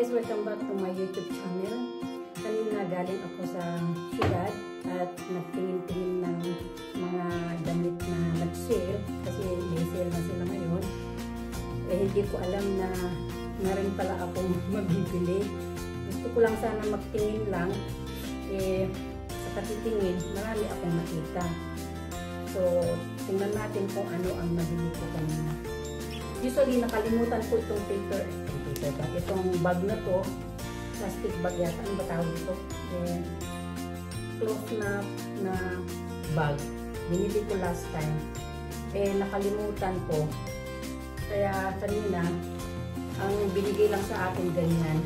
guys, welcome back to my YouTube channel. Kanina galing ako sa siyudad at nagtingin-tingin ng mga damit na nag-sale kasi may sale na sila ngayon. Hindi ko alam na rin pala akong mabibili. Gusto ko lang sana magtingin lang. Sa katitingin, marami akong nakita. So, tingnan natin kung ano ang mabili ko kanina. Usually, nakalimutan ko itong paper. Itong bag na to, plastic bag yata. Ano ba tawag ito? Cloth na bag. Binili ko last time. Nakalimutan ko. Kaya kanina, ang binigay lang sa akin ganyan.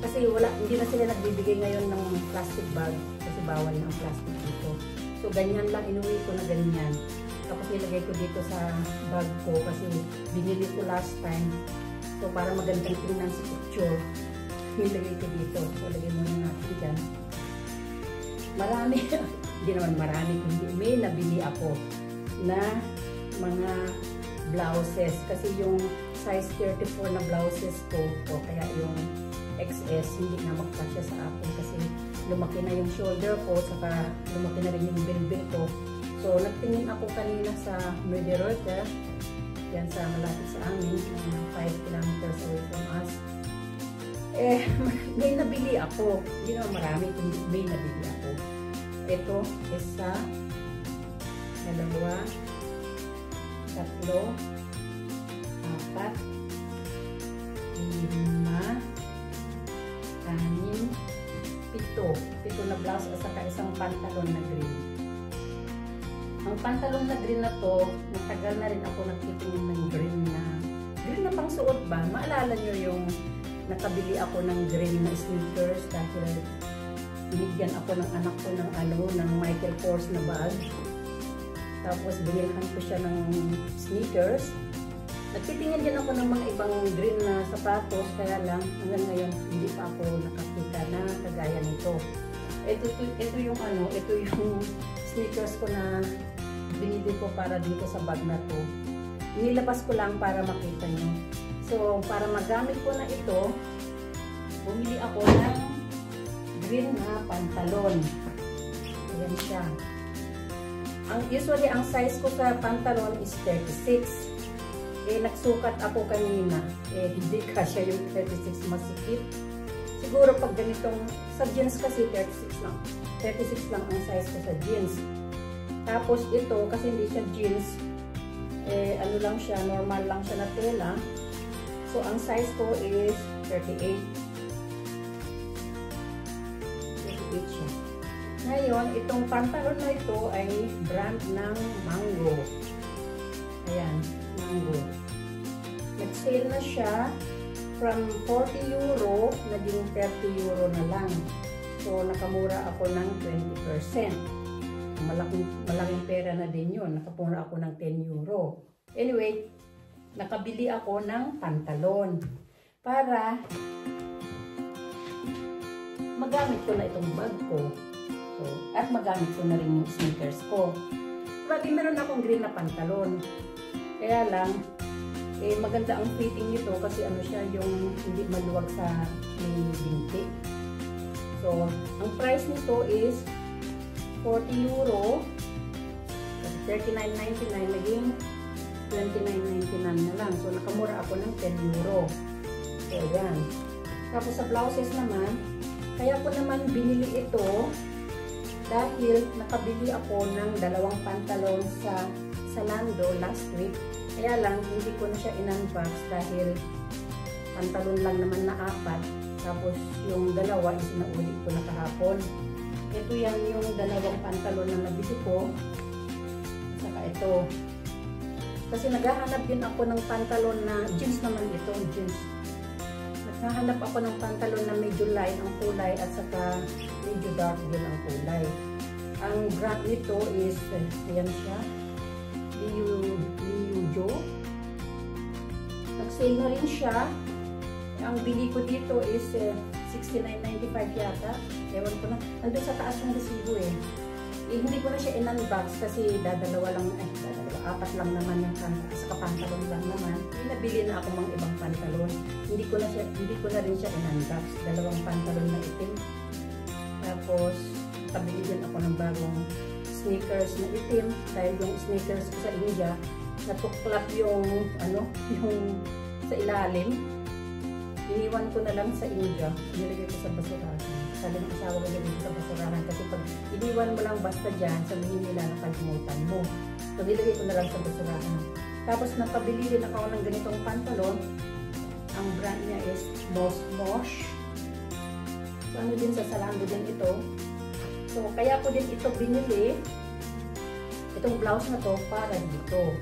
Kasi hindi na sila nagbibigay ngayon ng plastic bag. Kasi bawal na ang plastic dito. So, ganyan lang. Inuwi ko na ganyan. Tapos nilagay ko dito sa bag ko kasi binili ko last time. So, para magandang tingnan sa picture, nilagay ko dito. So, lagay muna natin dyan. Marami, hindi naman marami, kundi may nabili ako na mga blouses. Kasi yung size 34 na blouses ko, o kaya yung XS, hindi na magkasya sa akin kasi lumaki na yung shoulder ko, saka lumaki na rin yung bilbil ko. So, nagtingin ako kanina sa Mederoter, yan sa malapit sa amin, 5 kilometers away from us. May nabili ako. Hindi naman marami, kundi may nabili ako. Ito, isa, dalawa, tatlo, apat, lima, anim, pito. Pito na blouse at saka isang pantalon na green. Ang pantalon na green na to, matagal na rin ako nagtitingin ng green na pang suot ba? Maalala nyo yung nakabili ako ng green na sneakers dahil binigyan ako ng anak ko ng Michael Kors na bag. Tapos binilhan ko siya ng sneakers. Nagtitingin din ako ng mga ibang green na sapatos, kaya lang hanggang ngayon hindi pa ako nakakita na kagaya nito. Ito yung sneakers ko na binili ko para dito sa bag na to. Nilabas ko lang para makita nyo. So, para magamit ko na ito, bumili ako ng green na pantalon. Ayan siya. Usually, ang size ko sa pantalon is 36. Nagsukat ako kanina. Hindi kasya yung 36, masikip. Siguro pag ganitong, sa jeans kasi 36 lang. 36 lang ang size ko sa jeans. Tapos ito, kasi hindi siya jeans, ano lang siya, normal lang siya na tela. So, ang size ko is 38. 38 siya. Ngayon, itong pantalon na ito ay brand ng Mango. Ayan, Mango. Nag-sale na siya from 40 euro, naging 30 euro na lang. So, nakamura ako ng 20%. Malaking pera na din yun. Nakapura ako ng 10 euro. Anyway, nakabili ako ng pantalon para magamit ko na itong bag ko. So, at magamit ko na rin yung sneakers ko. Meron akong green na pantalon. Kaya lang, maganda ang fitting nito kasi ano siya, yung hindi maluwag sa may binti. So, ang price nito is 40 euro, 39.99, naging 29.99 na lang. So, nakamura ako ng 10 euro. So, yan. Tapos, sa blouses naman, kaya ko naman binili ito dahil nakabili ako ng dalawang pantalon sa Zalando last week. Kaya lang, hindi ko na siya in-unbox dahil pantalon lang naman na 4. Tapos, yung dalawa is nauli ko na kahapon. Ito yan yung dalawang pantalon na nabili ko. Saka ito. Kasi naghahanap din ako ng pantalon na jeans naman ito. Jeans. Naghahanap ako ng pantalon na medyo light ang kulay at saka medyo dark din ang kulay. Ang brand nito is, ayan siya. Liujo. Nag-sale na rin siya. Ang bili ko dito is 69.95 yata. Ewan ko na. Nandun sa taas ng resibo Hindi ko na siya in-unbox kasi dadalawa lang. apat lang naman yung sa pantalon lang naman. Nabili na ako mga ibang pantalon. Hindi ko na rin siya in-unbox. Dalawang pantalon na itim. Tapos pabili din ako ng bagong sneakers na itim dahil yung sneakers ko sa India natuklap yung yung sa ilalim. Iniwan ko na lang sa India. Nilagay ko sa basurahan. Sabi ng asawa ko nilagay ko sa basurahan kasi pag iniwan mo lang basta dyan, sabihin nila na pagmutan mo. So nilagay ko na lang sa basurahan. Tapos napabili din ako ng ganitong pantalon. Ang brand niya is Mosh. So ano din sa Zalando din ito. So kaya ko din ito binili. Itong blouse na to para dito.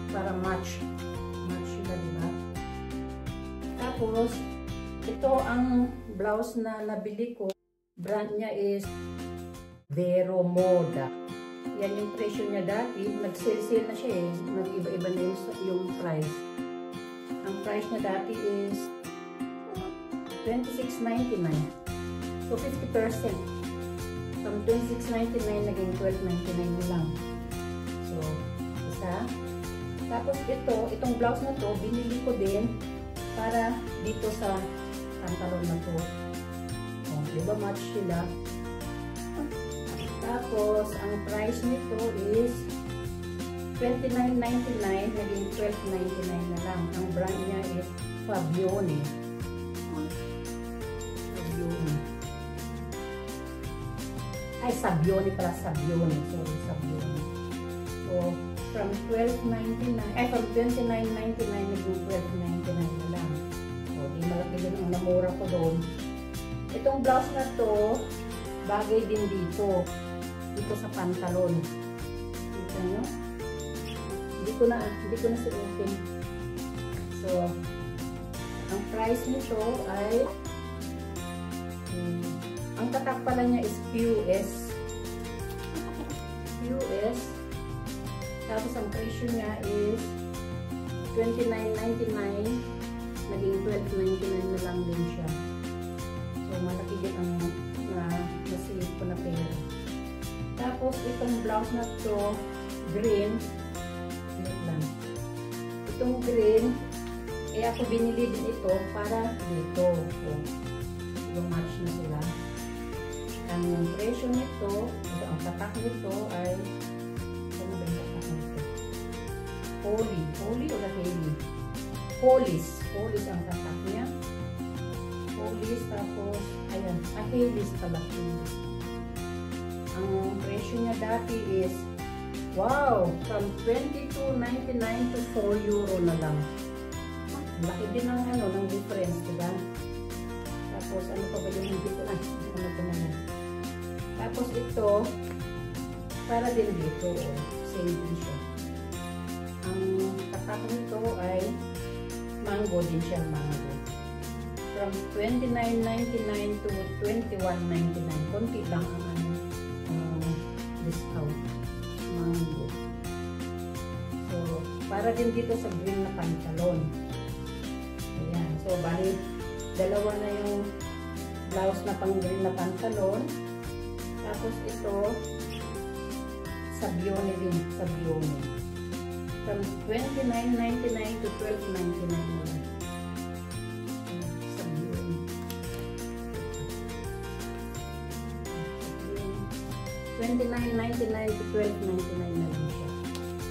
Para match sila, diba? Tapos, ito ang blouse na nabili ko. Brand niya is Vero Moda. Yan yung presyo niya dati. Nag-sale na siya eh. Nag-iba-iba na yung price. Ang price niya dati is $26.99. So, 50%. From $26.99 naging $12.99 na lang. So, isa. Tapos itong blouse na to, binili ko din para dito sa pantalon na to. O, diba match sila? Tapos, ang price nito is $29.99, naging $12.99 na lang. Ang brand niya is Fabione. Ay, Sabione pala, Sabione. Sorry, Sabione. So, from $12.99, from $29.99 naging $12.99 na lang. So, di malaki din ang namura ko doon. Itong blouse na to, bagay din dito. Dito sa pantalon. Kita nyo? Hindi ko na suotin. So, ang price nito ay ang tatak pala niya is QS. Tapos ang presyo niya is $29.99. Naging $12.99 na lang din siya. So, malaki din ang nasave ko na pera. Tapos, itong blouse na to, green. Itong green, ako binili din ito para dito. So, yung match na sila. Ang presyo nito, ang tatak nito ay ano ba yung tatak nito? Holy o Haley? Police ang tatak niya. Police, tapos ayan, Haley's pala. Ang presyo niya dati is wow, from $22.99 to €4 na lang. Laki din ng difference, diba? Tapos, ano pa ba yung hindi ko na? Ano ko na yan? Tapos, ito, para din dito, same din siya. Ang tatak nito ay mango din siya, mango. From $29.99 to $21.99. Konti lang ang discount. Mango. So, para din dito sa green na pantalon. Ayan. So, bali, dalawa na yung blouse na pang green na pantalon. Tapos ito, Sabione din. Sabione. From $29.99 to $12.99 na lang. Sabione. $29.99 to $12.99 na lang siya.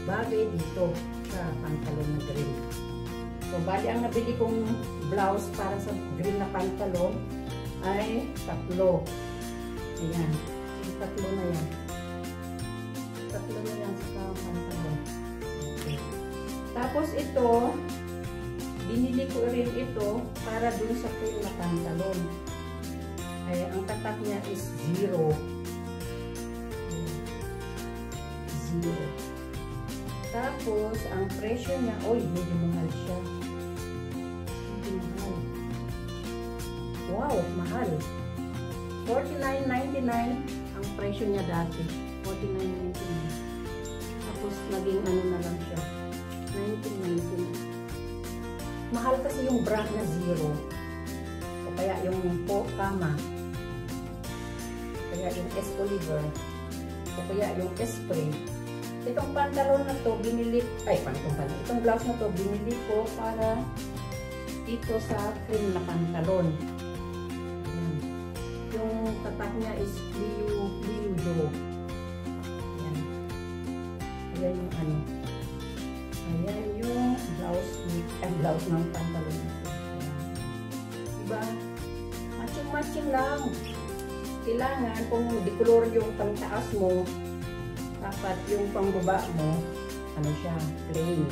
Bagay dito sa pantalon na green. So, bali ang nabili kong blouse para sa green na pantalon ay tatlo. Ayan. Tatlo na yan. Tatlo na yan sa pantalon. Okay. Tapos ito, binili ko rin ito para dun sa green na pantalon. Ay, ang tatak niya is 0. 0. Tapos, ang presyo niya, medyo mahal siya. Mahal. Wow, mahal. $49.99 ang presyo niya dati. $49.99. Tapos, naging ano na lang siya. $19.99. Mahal kasi yung brand na 0. O kaya yung Kama. Kaya yung S. Oliver. O kaya yung Esprit. Itong pantalon na to, itong blouse na to, binili ko para dito sa cream na pantalon. Ayan. Yung tatak niya is Liudo. Ayan. Ayan yung ano. Ayan yung blouse ng pantalon na to. Diba? Matching lang. Kailangan kung decolor yung pangtaas mo, dapat yung pangbaba mo, ano siya, plain.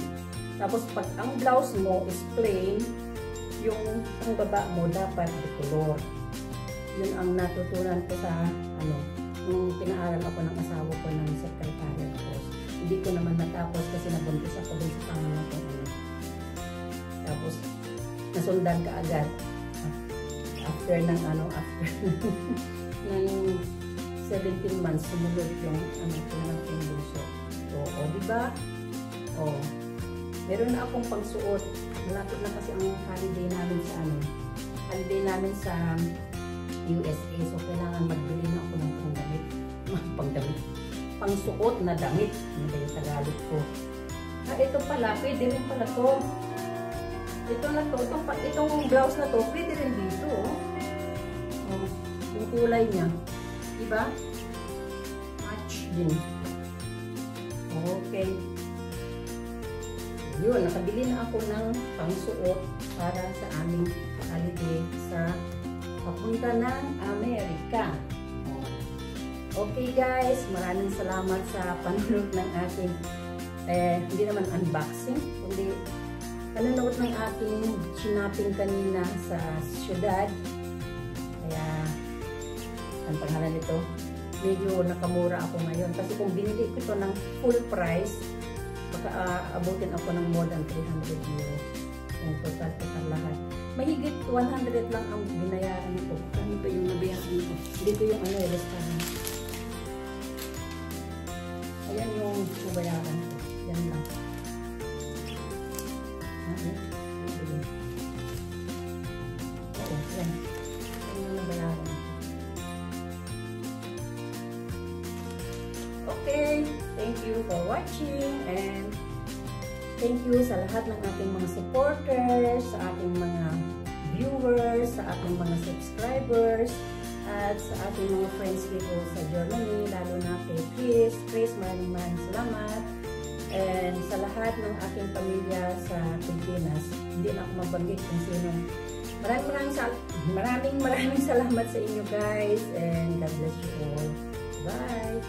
Tapos pag ang blouse mo is plain, yung pangbaba mo dapat decolor. Yun ang natutunan ko sa, nung pinaaral ako ng asawa ko ng secretarial course. Hindi ko naman natapos kasi nabuntis ako dun sa pangalan ko. Tapos, nasundan ka agad. After ng 17 months, sumunod yung pinanap yung bunso. So, diba? Meron na akong pangsuot. Malapit na kasi ang holiday namin sa USA. So, kailangan magbili na ako ng pangsuot na damit. Ano ba yung Tagalog ko? Ito pala, pwede rin pala to. Ito na to, itong blouse na to, pwede rin dito. Yung kulay niya. Diba? Match din. Okay. Yun, nakabili na ako ng pangsuot para sa aming holiday sa papunta ng Amerika. Okay guys, maraming salamat sa panonood ng aking, hindi naman unboxing, kundi panonood ng aking shopping kanina sa syudad. Kaya, ang pangalan nito, medyo nakamura ako ngayon. Kasi kung binili ko ito ng full price, baka abutin ako ng more than 300 euro. Kung total lahat. Mahigit 100 lang ang binayaran ko. Ano ba yung nabayaran ko? Dito yung restaurant. Ayan yung nabayaran ko. Yan lang. Oo, yan. Yan yung nabayaran. Okay, thank you for watching and thank you sa lahat ng ating mga supporters, sa ating mga viewers, sa ating mga subscribers, at sa ating mga friends dito sa Germany, lalo na kay Chris, maraming salamat. And sa lahat ng aking pamilya sa Pilipinas, hindi na ako mabanggit kung sino. Maraming salamat sa inyo guys, and God bless you all. Bye!